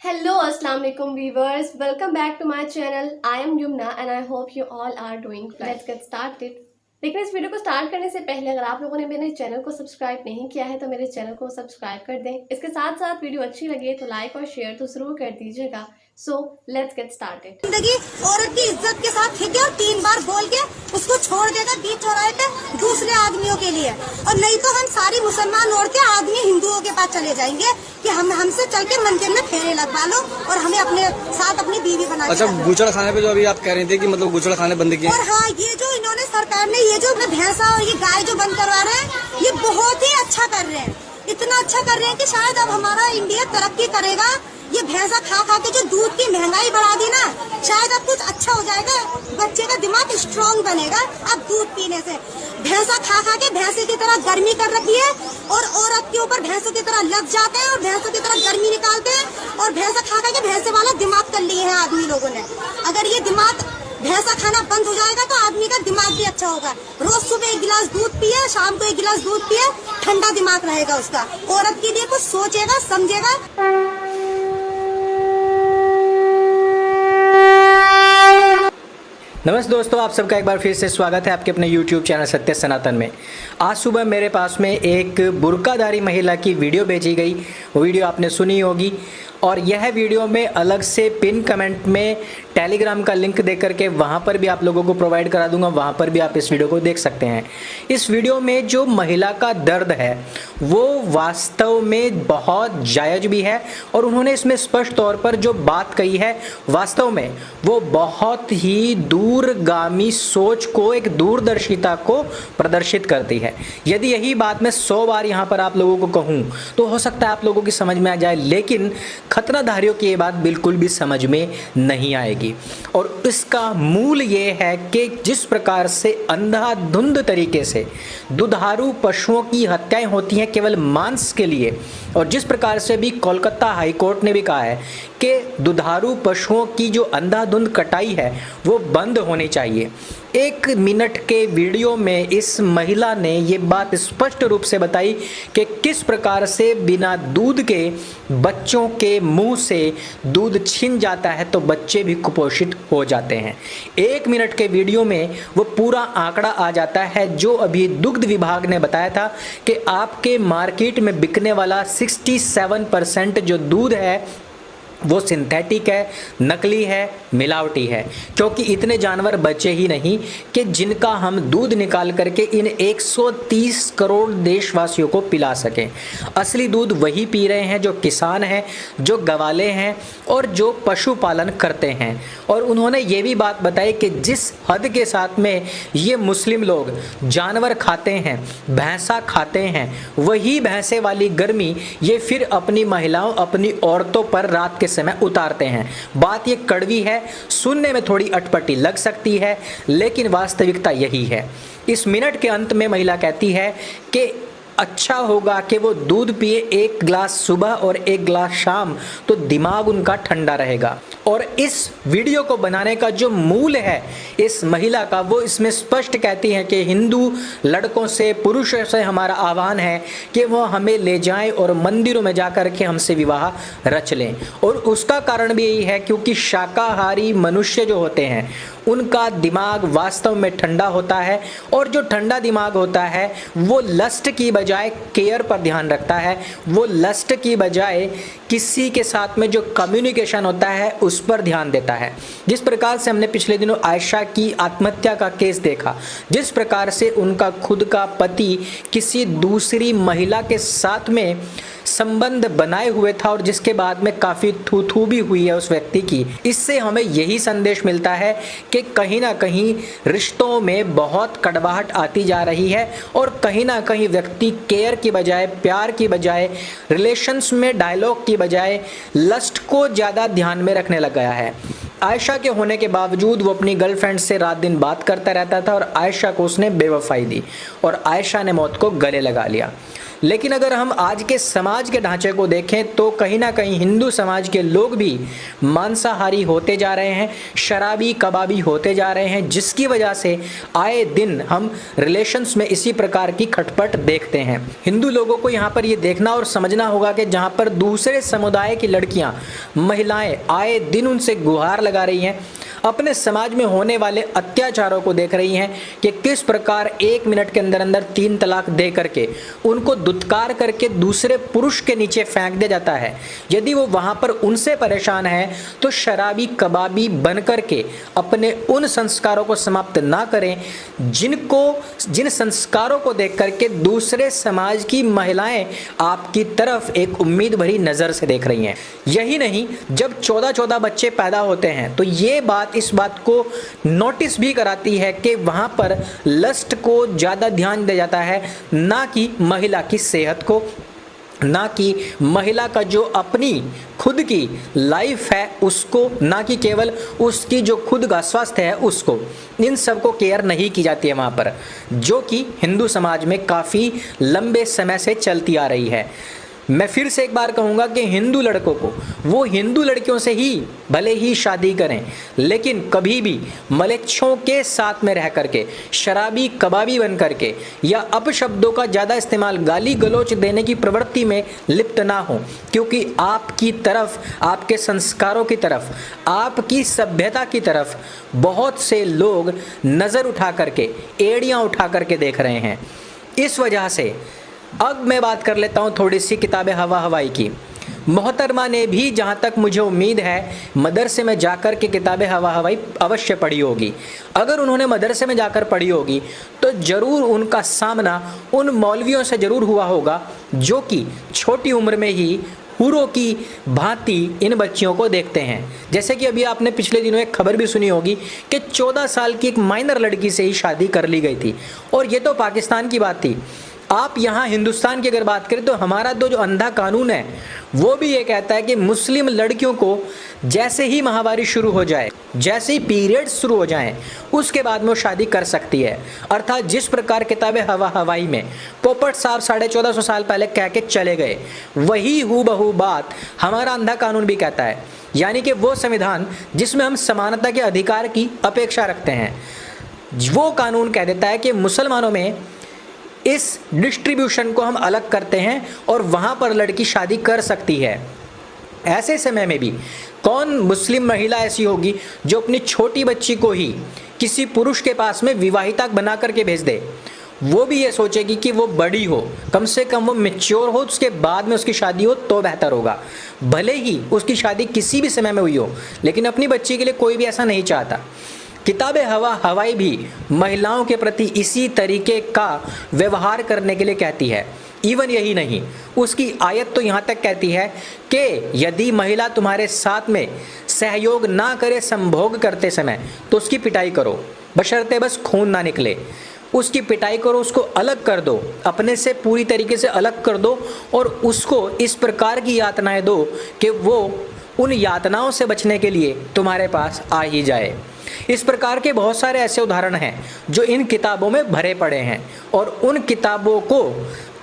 Hello, Assalamu alaikum viewers. Welcome back to my channel. I am Yumna and I hope you all are doing fine. Let's get started. लेकिन इस video को start करने से पहले अगर आप लोगों ने मेरे चैनल को सब्सक्राइब नहीं किया है तो मेरे चैनल को सब्सक्राइब कर दें। इसके साथ साथ वीडियो अच्छी लगे तो लाइक और शेयर तो जरूर कर दीजिएगा। So let's get started. जिंदगी औरत की इज्जत के साथ ठीक है और 3 बार बोल के उसको छोड़ देगा बीच चौराहे पे दूसरे आदमियों के लिए, और नहीं तो हम सारी मुसलमान औरतें आदमी हिंदुओं के पास चले जाएंगे कि हमसे चल के मंदिर में फेरे लगवा लो और हमें अपने साथ अपनी बीवी बना। अच्छा, गुचड़ा खाने पे जो अभी आप कह रही थी कि मतलब गुचड़ा खाने बंद किए, और हाँ, ये जो इन्होंने सरकार ने ये जो भैंसा और ये गाय जो बंद करवा रहे हैं ये बहुत ही अच्छा कर रहे हैं। इतना अच्छा कर रहे हैं कि शायद अब हमारा इंडिया तरक्की करेगा। ये भैंसा खा खा के जो दूध की महंगाई बढ़ा दी ना, शायद अब कुछ अच्छा हो जाएगा, बच्चे का दिमाग स्ट्रांग बनेगा अब दूध पीने से। भैंसा खा खा के भैंसे की तरह गर्मी कर रखी है और औरत के ऊपर भैंसों की तरह लग जाते हैं और भैंसों की तरह गर्मी निकालते हैं और भैंसा खा खा के भैंसे वाला दिमाग कर लिए हैं आदमी लोगों ने। अगर ये दिमाग भैंसा खाना बंद हो जाएगा तो आदमी का दिमाग भी अच्छा होगा। रोज सुबह 1 गिलास दूध पिए, शाम को 1 गिलास दूध पिए, ठंडा दिमाग रहेगा उसका। औरत के लिए कुछ सोचेगा समझेगा। नमस्ते दोस्तों, आप सबका एक बार फिर से स्वागत है आपके अपने YouTube चैनल सत्य सनातन में। आज सुबह मेरे पास में एक बुर्काधारी महिला की वीडियो भेजी गई। वो वीडियो आपने सुनी होगी और यह वीडियो में अलग से पिन कमेंट में टेलीग्राम का लिंक दे करके वहाँ पर भी आप लोगों को प्रोवाइड करा दूंगा। वहाँ पर भी आप इस वीडियो को देख सकते हैं। इस वीडियो में जो महिला का दर्द है वो वास्तव में बहुत जायज़ भी है और उन्होंने इसमें स्पष्ट तौर पर जो बात कही है वास्तव में वो बहुत ही दूरगामी सोच को, एक दूरदर्शिता को प्रदर्शित करती है। यदि यही बात मैं 100 बार यहाँ पर आप लोगों को कहूँ तो हो सकता है आप लोगों की समझ में आ जाए, लेकिन खतनाधारियों की ये बात बिल्कुल भी समझ में नहीं आएगी। और इसका मूल ये है कि जिस प्रकार से अंधाधुंध तरीके से दुधारू पशुओं की हत्याएं होती हैं केवल मांस के लिए, और जिस प्रकार से भी कोलकाता हाई कोर्ट ने भी कहा है कि दुधारू पशुओं की जो अंधाधुंध कटाई है वो बंद होनी चाहिए। 1 मिनट के वीडियो में इस महिला ने ये बात स्पष्ट रूप से बताई कि किस प्रकार से बिना दूध के बच्चों के मुंह से दूध छिन जाता है तो बच्चे भी कुपोषित हो जाते हैं। 1 मिनट के वीडियो में वो पूरा आंकड़ा आ जाता है जो अभी दुग्ध विभाग ने बताया था कि आपके मार्केट में बिकने वाला 67% जो दूध है वो सिंथेटिक है, नकली है, मिलावटी है, क्योंकि इतने जानवर बचे ही नहीं कि जिनका हम दूध निकाल करके इन 130 करोड़ देशवासियों को पिला सकें। असली दूध वही पी रहे हैं जो किसान हैं, जो गवाले हैं और जो पशुपालन करते हैं। और उन्होंने ये भी बात बताई कि जिस हद के साथ में ये मुस्लिम लोग जानवर खाते हैं, भैंसा खाते हैं, वही भैंसे वाली गर्मी ये फिर अपनी महिलाओं, अपनी औरतों पर रात के समय उतारते हैं। बात ये कड़वी है, सुनने में थोड़ी अटपटी लग सकती है, लेकिन वास्तविकता यही है। इस मिनट के अंत में महिला कहती है कि अच्छा होगा कि वो दूध पिए 1 गिलास सुबह और 1 गिलास शाम, तो दिमाग उनका ठंडा रहेगा। और इस वीडियो को बनाने का जो मूल है इस महिला का, वो इसमें स्पष्ट कहती है कि हिंदू लड़कों से, पुरुषों से हमारा आह्वान है कि वो हमें ले जाएं और मंदिरों में जाकर के हमसे विवाह रच लें। और उसका कारण भी यही है क्योंकि शाकाहारी मनुष्य जो होते हैं उनका दिमाग वास्तव में ठंडा होता है, और जो ठंडा दिमाग होता है वो लस्ट की बजाय केयर पर ध्यान रखता है, वो लस्ट की बजाय किसी के साथ में जो कम्युनिकेशन होता है उस पर ध्यान देता है। जिस प्रकार से हमने पिछले दिनों आयशा की आत्महत्या का केस देखा, जिस प्रकार से उनका खुद का पति किसी दूसरी महिला के साथ में संबंध बनाए हुए था और जिसके बाद में काफ़ी थू भी हुई है उस व्यक्ति की, इससे हमें यही संदेश मिलता है कि कहीं ना कहीं रिश्तों में बहुत कड़वाहट आती जा रही है और कहीं ना कहीं व्यक्ति केयर की बजाय, प्यार की बजाय, रिलेशंस में डायलॉग की बजाय लस्ट को ज़्यादा ध्यान में रखने लग गया है। आयशा के होने के बावजूद वो अपनी गर्लफ्रेंड से रात दिन बात करता रहता था और आयशा को उसने बेवफाई दी और आयशा ने मौत को गले लगा लिया। लेकिन अगर हम आज के समाज के ढांचे को देखें तो कहीं ना कहीं हिंदू समाज के लोग भी मांसाहारी होते जा रहे हैं, शराबी कबाबी होते जा रहे हैं, जिसकी वजह से आए दिन हम रिलेशंस में इसी प्रकार की खटपट देखते हैं। हिंदू लोगों को यहाँ पर ये देखना और समझना होगा कि जहाँ पर दूसरे समुदाय की लड़कियाँ, महिलाएं आए दिन उनसे गुहार लगा रही हैं, अपने समाज में होने वाले अत्याचारों को देख रही हैं कि किस प्रकार 1 मिनट के अंदर अंदर 3 तलाक दे करके उनको दुत्कार करके दूसरे पुरुष के नीचे फेंक दिया जाता है। यदि वो वहाँ पर उनसे परेशान है तो शराबी कबाबी बन करके अपने उन संस्कारों को समाप्त ना करें जिन संस्कारों को देख करके दूसरे समाज की महिलाएं आपकी तरफ एक उम्मीद भरी नज़र से देख रही हैं। यही नहीं, जब 14-14 बच्चे पैदा होते हैं तो ये बात इस बात को नोटिस भी कराती है कि वहाँ पर लस्ट को ज़्यादा ध्यान दिया जाता है, ना कि महिला की सेहत को, ना कि महिला का जो अपनी खुद की लाइफ है उसको, ना कि केवल उसकी जो खुद का स्वास्थ्य है उसको। इन सब को केयर नहीं की जाती है वहाँ पर, जो कि हिंदू समाज में काफ़ी लंबे समय से चलती आ रही है। मैं फिर से एक बार कहूँगा कि हिंदू लड़कों को वो हिंदू लड़कियों से ही भले ही शादी करें, लेकिन कभी भी मलेच्छों के साथ में रह करके, शराबी कबाबी बन करके या अपशब्दों का ज़्यादा इस्तेमाल, गाली गलौच देने की प्रवृत्ति में लिप्त ना हो, क्योंकि आपकी तरफ, आपके संस्कारों की तरफ, आपकी सभ्यता की तरफ बहुत से लोग नज़र उठा करके, एड़ियाँ उठा करके देख रहे हैं। इस वजह से अब मैं बात कर लेता हूँ थोड़ी सी किताब हवा हवाई की। मोहतरमा ने भी, जहाँ तक मुझे उम्मीद है, मदरसे में जाकर के किताब हवा हवाई अवश्य पढ़ी होगी। अगर उन्होंने मदरसे में जाकर पढ़ी होगी तो ज़रूर उनका सामना उन मौलवियों से ज़रूर हुआ होगा जो कि छोटी उम्र में ही हूरों की भांति इन बच्चियों को देखते हैं। जैसे कि अभी आपने पिछले दिनों एक खबर भी सुनी होगी कि 14 साल की एक माइनर लड़की से ही शादी कर ली गई थी, और ये तो पाकिस्तान की बात थी। आप यहाँ हिंदुस्तान की अगर बात करें तो हमारा जो अंधा कानून है वो भी ये कहता है कि मुस्लिम लड़कियों को जैसे ही माहवारी शुरू हो जाए, जैसे ही पीरियड्स शुरू हो जाएं, उसके बाद में वो शादी कर सकती है। अर्थात जिस प्रकार किताब हवा हवाई में पोपट साहब 1450 साल पहले कह के चले गए, वही हूबहू बात हमारा अंधा कानून भी कहता है। यानी कि वो संविधान जिसमें हम समानता के अधिकार की अपेक्षा रखते हैं, वो कानून कह देता है कि मुसलमानों में इस डिस्ट्रीब्यूशन को हम अलग करते हैं और वहाँ पर लड़की शादी कर सकती है। ऐसे समय में भी कौन मुस्लिम महिला ऐसी होगी जो अपनी छोटी बच्ची को ही किसी पुरुष के पास में विवाहिता बना करके भेज दे? वो भी ये सोचेगी कि वो बड़ी हो, कम से कम वो मैच्योर हो, उसके बाद में उसकी शादी हो तो बेहतर होगा। भले ही उसकी शादी किसी भी समय में हुई हो, लेकिन अपनी बच्ची के लिए कोई भी ऐसा नहीं चाहता। किताब हवा हवाई भी महिलाओं के प्रति इसी तरीके का व्यवहार करने के लिए कहती है। इवन यही नहीं, उसकी आयत तो यहाँ तक कहती है कि यदि महिला तुम्हारे साथ में सहयोग ना करे संभोग करते समय तो उसकी पिटाई करो, बशर्ते बस खून ना निकले। उसकी पिटाई करो, उसको अलग कर दो, अपने से पूरी तरीके से अलग कर दो, और उसको इस प्रकार की यातनाएं दो कि वो उन यातनाओं से बचने के लिए तुम्हारे पास आ ही जाए। इस प्रकार के बहुत सारे ऐसे उदाहरण हैं जो इन किताबों में भरे पड़े हैं, और उन किताबों को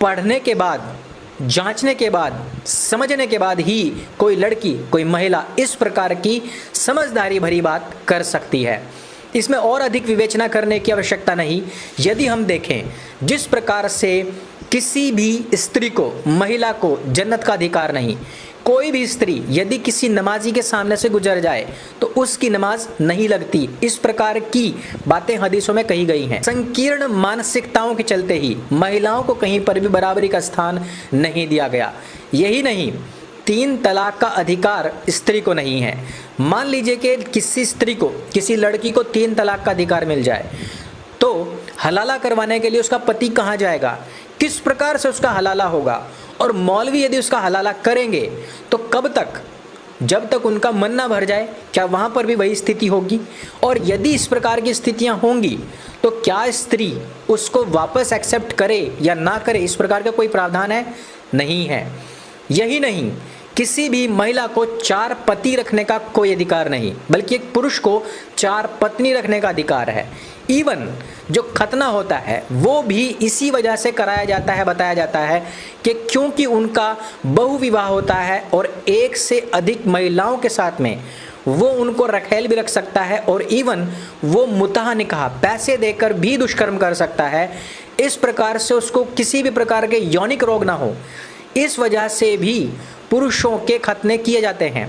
पढ़ने के बाद, जांचने के बाद, समझने के बाद ही कोई लड़की, कोई महिला इस प्रकार की समझदारी भरी बात कर सकती है। इसमें और अधिक विवेचना करने की आवश्यकता नहीं। यदि हम देखें जिस प्रकार से किसी भी स्त्री को, महिला को जन्नत का अधिकार नहीं, कोई भी स्त्री यदि किसी नमाजी के सामने से गुजर जाए तो उसकी नमाज नहीं लगती, इस प्रकार की बातें हदीसों में कही गई हैं। संकीर्ण मानसिकताओं के चलते ही महिलाओं को कहीं पर भी बराबरी का स्थान नहीं दिया गया। यही नहीं, 3 तलाक का अधिकार स्त्री को नहीं है। मान लीजिए कि किसी स्त्री को, किसी लड़की को 3 तलाक का अधिकार मिल जाए तो हलाला करवाने के लिए उसका पति कहाँ जाएगा, किस प्रकार से उसका हलाला होगा? और मौलवी यदि उसका हलाला करेंगे तो कब तक? जब तक उनका मन ना भर जाए। क्या वहाँ पर भी वही स्थिति होगी? और यदि इस प्रकार की स्थितियाँ होंगी तो क्या स्त्री उसको वापस एक्सेप्ट करे या ना करे, इस प्रकार का कोई प्रावधान है? नहीं है। यही नहीं, किसी भी महिला को 4 पति रखने का कोई अधिकार नहीं, बल्कि एक पुरुष को 4 पत्नी रखने का अधिकार है। इवन जो खतना होता है वो भी इसी वजह से कराया जाता है, बताया जाता है कि क्योंकि उनका बहुविवाह होता है और एक से अधिक महिलाओं के साथ में वो उनको रखेल भी रख सकता है और इवन वो मुतह निकाह पैसे देकर भी दुष्कर्म कर सकता है। इस प्रकार से उसको किसी भी प्रकार के यौनिक रोग ना हो, इस वजह से भी पुरुषों के खतने किए जाते हैं।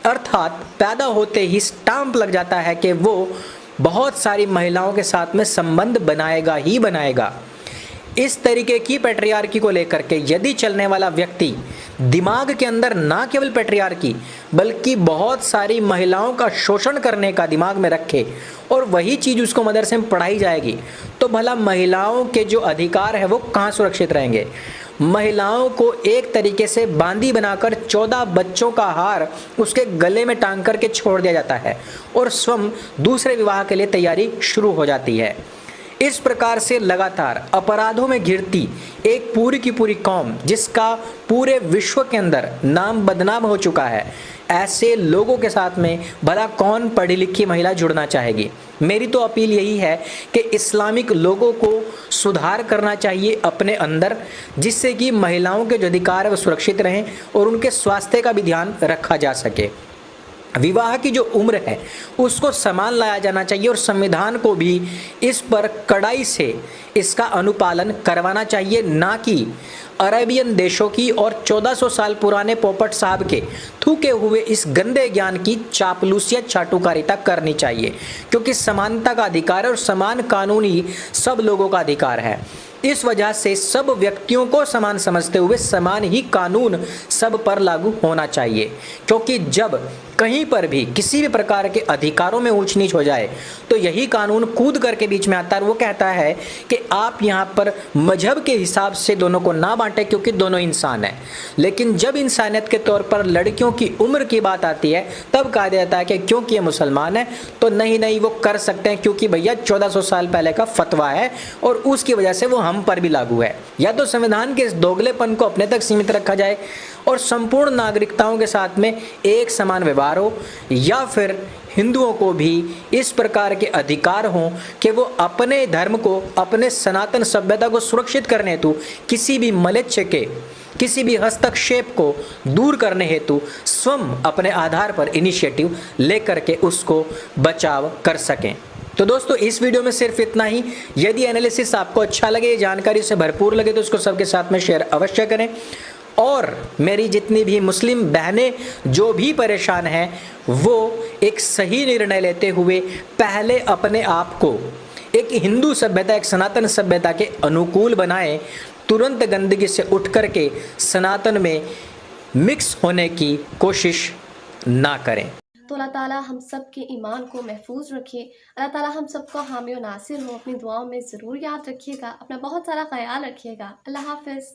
अर्थात पैदा होते ही स्टाम्प लग जाता है कि वो बहुत सारी महिलाओं के साथ में संबंध बनाएगा ही बनाएगा। इस तरीके की पैट्रियार्की को लेकर के यदि चलने वाला व्यक्ति दिमाग के अंदर ना केवल पैट्रियार्की बल्कि बहुत सारी महिलाओं का शोषण करने का दिमाग में रखे और वही चीज़ उसको मदरसे में पढ़ाई जाएगी, तो भला महिलाओं के जो अधिकार है वो कहाँ सुरक्षित रहेंगे। महिलाओं को एक तरीके से बांदी बनाकर 14 बच्चों का हार उसके गले में टांग करके छोड़ दिया जाता है और स्वयं दूसरे विवाह के लिए तैयारी शुरू हो जाती है। इस प्रकार से लगातार अपराधों में घिरती एक पूरी की पूरी कौम, जिसका पूरे विश्व के अंदर नाम बदनाम हो चुका है, ऐसे लोगों के साथ में भला कौन पढ़ी लिखी महिला जुड़ना चाहेगी। मेरी तो अपील यही है कि इस्लामिक लोगों को सुधार करना चाहिए अपने अंदर, जिससे कि महिलाओं के जो अधिकार है वो सुरक्षित रहें और उनके स्वास्थ्य का भी ध्यान रखा जा सके। विवाह की जो उम्र है उसको समान लाया जाना चाहिए और संविधान को भी इस पर कड़ाई से इसका अनुपालन करवाना चाहिए, ना कि अरेबियन देशों की और 1400 साल पुराने पोपट साहब के थूके हुए इस गंदे ज्ञान की चापलूसियत चाटुकारिता करनी चाहिए, क्योंकि समानता का अधिकार है और समान कानून ही सब लोगों का अधिकार है। इस वजह से सब व्यक्तियों को समान समझते हुए समान ही कानून सब पर लागू होना चाहिए, क्योंकि जब कहीं पर भी किसी भी प्रकार के अधिकारों में ऊंच नीच हो जाए तो यही कानून कूद करके बीच में आता है। वो कहता है कि आप यहाँ पर मजहब के हिसाब से दोनों को ना बांटे, क्योंकि दोनों इंसान हैं। लेकिन जब इंसानियत के तौर पर लड़कियों की उम्र की बात आती है तब कहा जाता है कि क्योंकि ये मुसलमान है तो नहीं वो कर सकते हैं, क्योंकि भैया 1400 साल पहले का फतवा है और उसकी वजह से वो हम पर भी लागू है। या तो संविधान के इस दोगलेपन को अपने तक सीमित रखा जाए और संपूर्ण नागरिकताओं के साथ में एक समान व्यवहार हो, या फिर हिंदुओं को भी इस प्रकार के अधिकार हों कि वो अपने धर्म को, अपने सनातन सभ्यता को सुरक्षित करने हेतु किसी भी मलेच्छ के, किसी भी हस्तक्षेप को दूर करने हेतु स्वयं अपने आधार पर इनिशिएटिव लेकर के उसको बचाव कर सकें। तो दोस्तों इस वीडियो में सिर्फ इतना ही। यदि एनालिसिस आपको अच्छा लगे, ये जानकारी से भरपूर लगे तो उसको सबके साथ में शेयर अवश्य करें। और मेरी जितनी भी मुस्लिम बहनें जो भी परेशान हैं वो एक सही निर्णय लेते हुए पहले अपने आप को एक हिंदू सभ्यता, एक सनातन सभ्यता के अनुकूल बनाएं, तुरंत गंदगी से उठ करके सनातन में मिक्स होने की कोशिश ना करें। तो अल्लाह ताला हम सब के ईमान को महफूज रखे। अल्लाह ताला हम सबको हामी और नासिर हो। अपनी दुआओं में ज़रूर याद रखिएगा। अपना बहुत सारा ख्याल रखिएगा। अल्लाह हाफ़िज़।